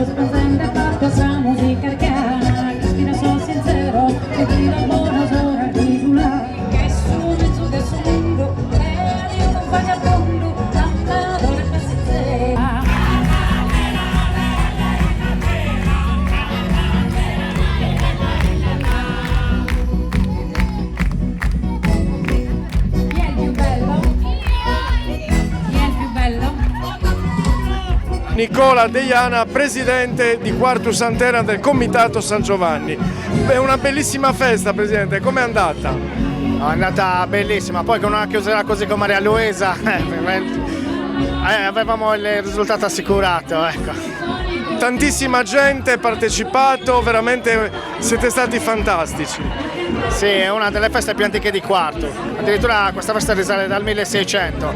se presenta questa musica arcana che ispira solo sincero e ti dà buona sola di giurare che su mezzo del suo mondo e di un vagabondo amatore per se chi è il più bello? Chi è il più bello? Nicola Deiana, presidente di Quartus Antera del Comitato San Giovanni. È una bellissima festa, presidente, com'è andata? È andata bellissima, poi con una chiusura così con Maria Luisa avevamo il risultato assicurato, ecco. Tantissima gente ha partecipato, veramente siete stati fantastici. Sì, è una delle feste più antiche di Quartu, addirittura questa festa risale dal 1600,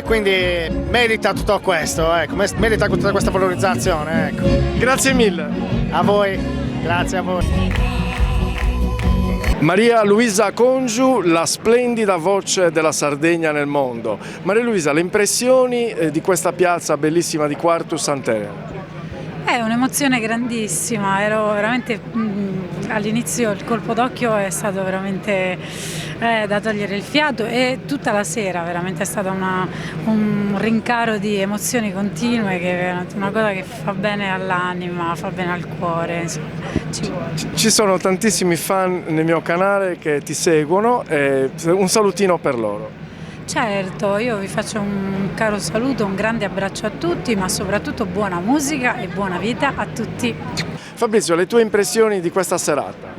quindi merita tutto questo, ecco, merita tutta questa valorizzazione. Ecco. Grazie mille. A voi, grazie a voi. Maria Luisa Congiu, la splendida voce della Sardegna nel mondo. Maria Luisa, le impressioni di questa piazza bellissima di Quartus Antera? È un'emozione grandissima, ero veramente all'inizio il colpo d'occhio è stato veramente da togliere il fiato e tutta la sera veramente è stato un rincaro di emozioni continue che è una cosa che fa bene all'anima, fa bene al cuore, insomma, ci vuole. Ci sono tantissimi fan nel mio canale che ti seguono, un salutino per loro. Certo, io vi faccio un caro saluto, un grande abbraccio a tutti, ma soprattutto buona musica e buona vita a tutti. Fabrizio, le tue impressioni di questa serata?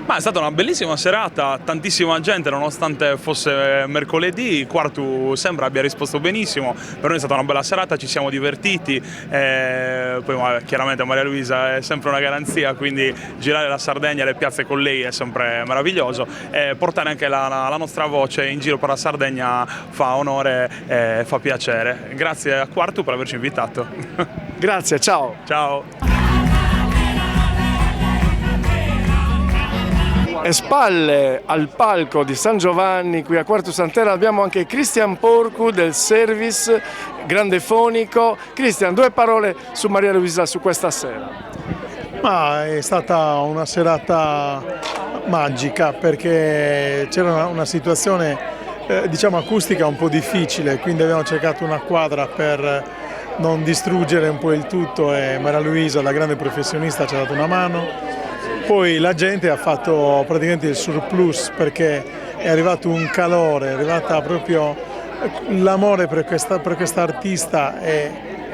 Ma è stata una bellissima serata, tantissima gente nonostante fosse mercoledì, Quartu sembra abbia risposto benissimo, per noi è stata una bella serata, ci siamo divertiti, poi chiaramente Maria Luisa è sempre una garanzia, quindi girare la Sardegna e le piazze con lei è sempre meraviglioso e portare anche la nostra voce in giro per la Sardegna fa onore e fa piacere. Grazie a Quartu per averci invitato. Grazie, ciao. Ciao. E spalle al palco di San Giovanni, qui a Quartus Antera, abbiamo anche Cristian Porcu del Service Grande Fonico. Cristian, due parole su Maria Luisa su questa sera. Ma è stata una serata magica perché c'era una situazione diciamo acustica un po' difficile, quindi abbiamo cercato una quadra per non distruggere un po' il tutto e Maria Luisa, la grande professionista, ci ha dato una mano. Poi la gente ha fatto praticamente il surplus perché è arrivato un calore, è arrivata proprio l'amore per questa artista e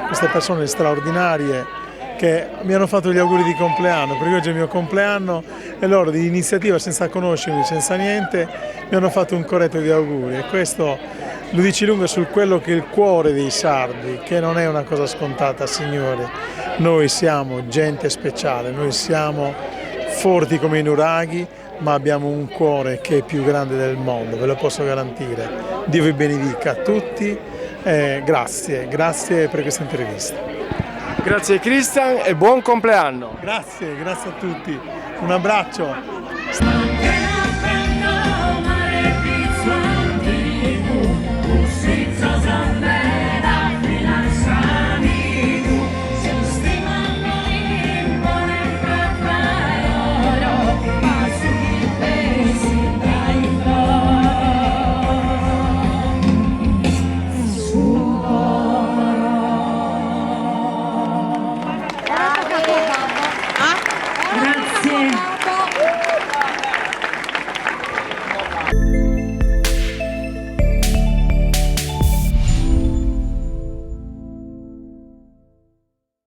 queste persone straordinarie che mi hanno fatto gli auguri di compleanno, perché oggi è il mio compleanno e loro di iniziativa, senza conoscermi, senza niente, mi hanno fatto un corretto di auguri e questo lo dici lungo su quello che è il cuore dei sardi, che non è una cosa scontata, signori. Noi siamo gente speciale, noi siamo forti come i nuraghi, ma abbiamo un cuore che è più grande del mondo, ve lo posso garantire. Dio vi benedica a tutti, grazie per questa intervista. Grazie Cristian e buon compleanno. Grazie a tutti, un abbraccio. Grazie.